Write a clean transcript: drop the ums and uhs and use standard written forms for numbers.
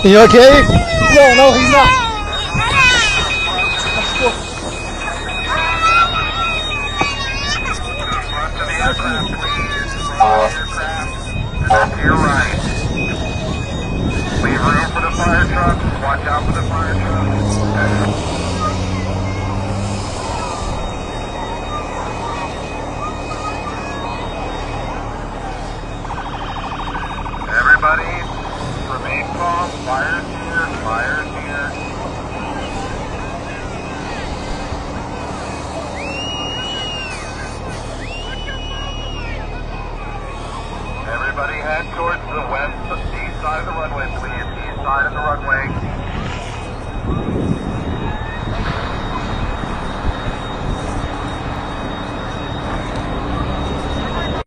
You okay? No, he's not. To your right. Leave room for the fire trucks. Watch out for the fire trucks. Everybody, remain calm. Fire's here. Fire's here. Everybody head towards the east side of the runway, please. East side of the runway.